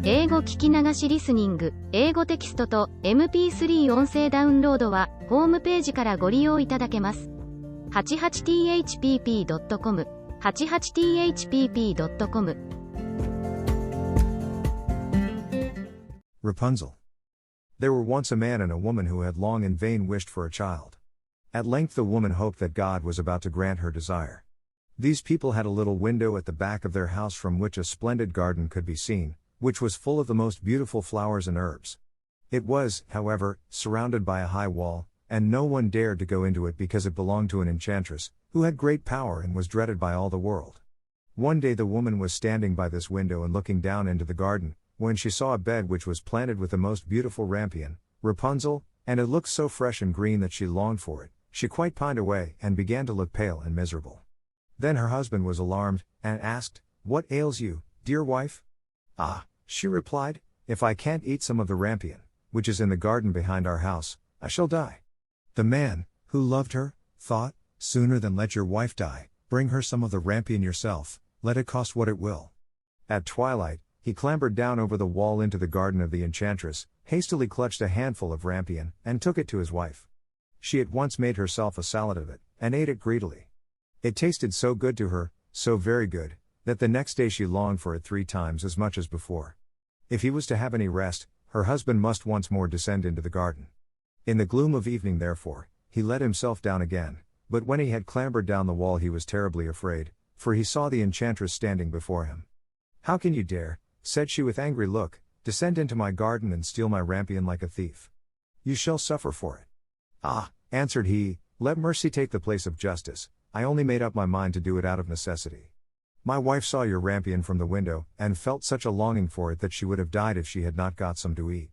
英語聞き流しリスニング、英語テキストと MP3 音声ダウンロードは、ホームページからご利用いただけます。88thpp.com、88thpp.com。Rapunzel. There were once a man and a woman who had long in vain wished for a child. At length the woman hoped that God was about to grant her desire. These people had a little window at the back of their house from which a splendid garden could be seen, which was full of the most beautiful flowers and herbs. It was, however, surrounded by a high wall, and no one dared to go into it because it belonged to an enchantress, who had great power and was dreaded by all the world. One day the woman was standing by this window and looking down into the garden, when she saw a bed which was planted with the most beautiful rampion, Rapunzel, and it looked so fresh and green that she longed for it. She quite pined away and began to look pale and miserable. Then her husband was alarmed, and asked, "What ails you, dear wife?" "Ah," she replied, "if I can't eat some of the rampion, which is in the garden behind our house, I shall die." The man, who loved her, thought, "Sooner than let your wife die, bring her some of the rampion yourself, let it cost what it will." At twilight, he clambered down over the wall into the garden of the enchantress, hastily clutched a handful of rampion, and took it to his wife. She at once made herself a salad of it, and ate it greedily. It tasted so good to her, so very good, that the next day she longed for it 3 times as much as before. If he was to have any rest, her husband must once more descend into the garden. In the gloom of evening therefore, he let himself down again, but when he had clambered down the wall he was terribly afraid, for he saw the enchantress standing before him. "How can you dare," said she with angry look, "descend into my garden and steal my rampion like a thief? You shall suffer for it." "Ah," answered he, "let mercy take the place of justice, I only made up my mind to do it out of necessity. My wife saw your rampion from the window, and felt such a longing for it that she would have died if she had not got some to eat."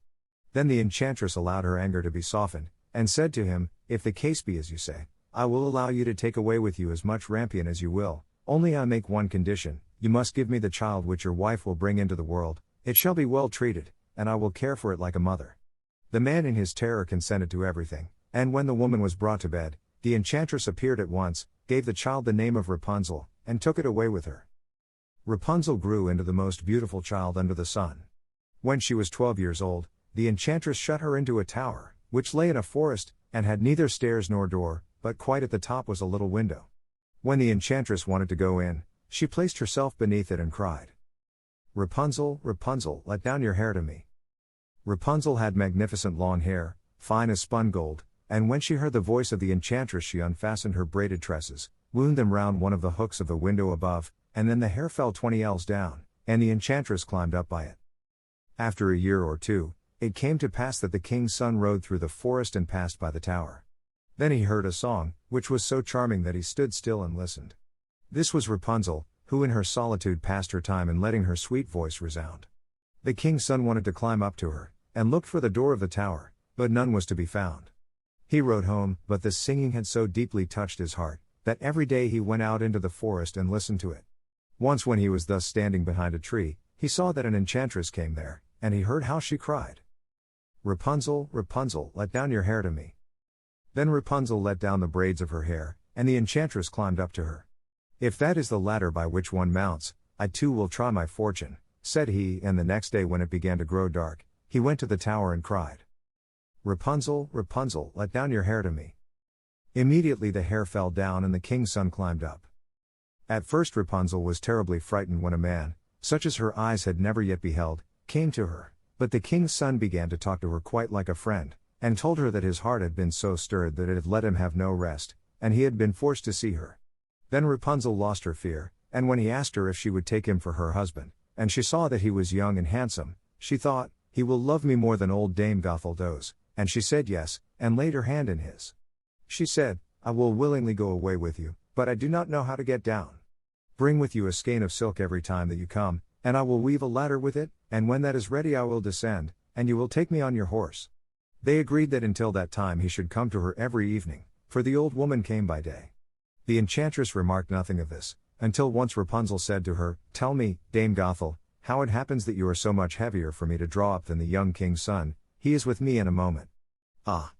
Then the enchantress allowed her anger to be softened, and said to him, "If the case be as you say, I will allow you to take away with you as much rampion as you will, only I make one condition, you must give me the child which your wife will bring into the world, it shall be well treated, and I will care for it like a mother." The man in his terror consented to everything, and when the woman was brought to bed, the enchantress appeared at once, gave the child the name of Rapunzel, and took it away with her. Rapunzel grew into the most beautiful child under the sun. When she was 12 years old, the enchantress shut her into a tower, which lay in a forest, and had neither stairs nor door, but quite at the top was a little window. When the enchantress wanted to go in, she placed herself beneath it and cried, "Rapunzel, Rapunzel, let down your hair to me." Rapunzel had magnificent long hair, fine as spun gold, and when she heard the voice of the enchantress she unfastened her braided tresses, wound them round one of the hooks of the window above, and then the hair fell 20 ells down, and the enchantress climbed up by it. After a year or two, it came to pass that the king's son rode through the forest and passed by the tower. Then he heard a song, which was so charming that he stood still and listened. This was Rapunzel, who in her solitude passed her time in letting her sweet voice resound. The king's son wanted to climb up to her, and looked for the door of the tower, but none was to be found. He rode home, but the singing had so deeply touched his heart, that every day he went out into the forest and listened to it. Once when he was thus standing behind a tree, he saw that an enchantress came there, and he heard how she cried, "Rapunzel, Rapunzel, let down your hair to me." Then Rapunzel let down the braids of her hair, and the enchantress climbed up to her. "If that is the ladder by which one mounts, I too will try my fortune," said he, and the next day when it began to grow dark, he went to the tower and cried, "Rapunzel, Rapunzel, let down your hair to me." Immediately the hair fell down and the king's son climbed up. At first Rapunzel was terribly frightened when a man, such as her eyes had never yet beheld, came to her, but the king's son began to talk to her quite like a friend, and told her that his heart had been so stirred that it had let him have no rest, and he had been forced to see her. Then Rapunzel lost her fear, and when he asked her if she would take him for her husband, and she saw that he was young and handsome, she thought, "He will love me more than old Dame Gothel does," and she said yes, and laid her hand in his. She said, "I will willingly go away with you, but I do not know how to get down. Bring with you a skein of silk every time that you come, and I will weave a ladder with it, and when that is ready I will descend, and you will take me on your horse." They agreed that until that time he should come to her every evening, for the old woman came by day. The enchantress remarked nothing of this, until once Rapunzel said to her, "Tell me, Dame Gothel, how it happens that you are so much heavier for me to draw up than the young king's son, he is with me in a moment." "Ah!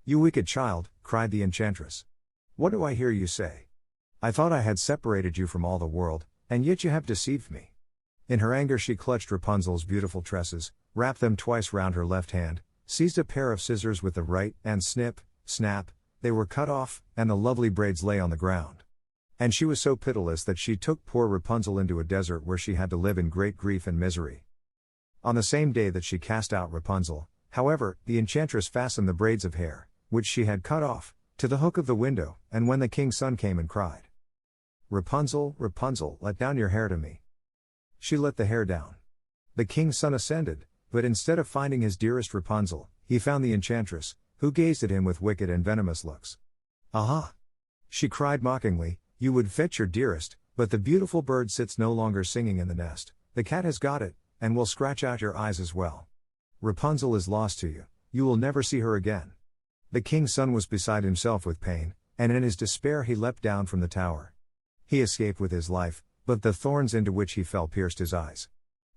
You wicked child," cried the enchantress. "What do I hear you say? I thought I had separated you from all the world, and yet you have deceived me. In her anger she clutched Rapunzel's beautiful tresses, wrapped them twice round her left hand, seized a pair of scissors with the right, and snip, snap, they were cut off, and the lovely braids lay on the ground. And she was so pitiless that she took poor Rapunzel into a desert where she had to live in great grief and misery. On the same day that she cast out Rapunzel, however, the enchantress fastened the braids of hair, which she had cut off, to the hook of the window, and when the king's son came and cried, "Rapunzel, Rapunzel, let down your hair to me," she let the hair down. The king's son ascended, but instead of finding his dearest Rapunzel, he found the enchantress, who gazed at him with wicked and venomous looks. "Aha!" she cried mockingly, "you would fetch your dearest, but the beautiful bird sits no longer singing in the nest, the cat has got it, and will scratch out your eyes as well. Rapunzel is lost to you, you will never see her again." The king's son was beside himself with pain, and in his despair he leapt down from the tower. He escaped with his life, but the thorns into which he fell pierced his eyes.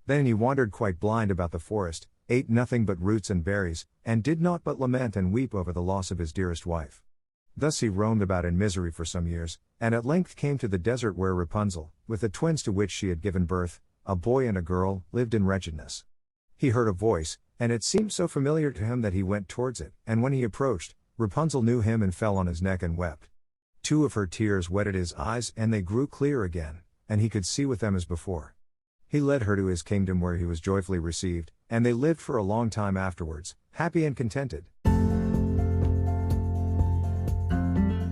Then he wandered quite blind about the forest, ate nothing but roots and berries, and did naught but lament and weep over the loss of his dearest wife. Thus he roamed about in misery for some years, and at length came to the desert where Rapunzel, with the twins to which she had given birth, a boy and a girl, lived in wretchedness. He heard a voice, and it seemed so familiar to him that he went towards it, and when he approached, Rapunzel knew him and fell on his neck and wept. 2 of her tears wetted his eyes and they grew clear again, and he could see with them as before. He led her to his kingdom where he was joyfully received, and they lived for a long time afterwards, happy and contented.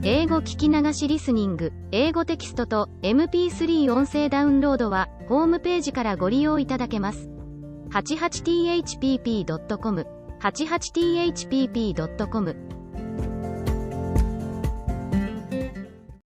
英語聞き流しリスニング、英語テキストと MP3 音声ダウンロードはホームページからご利用いただけます。88thpp.com、88thpp.com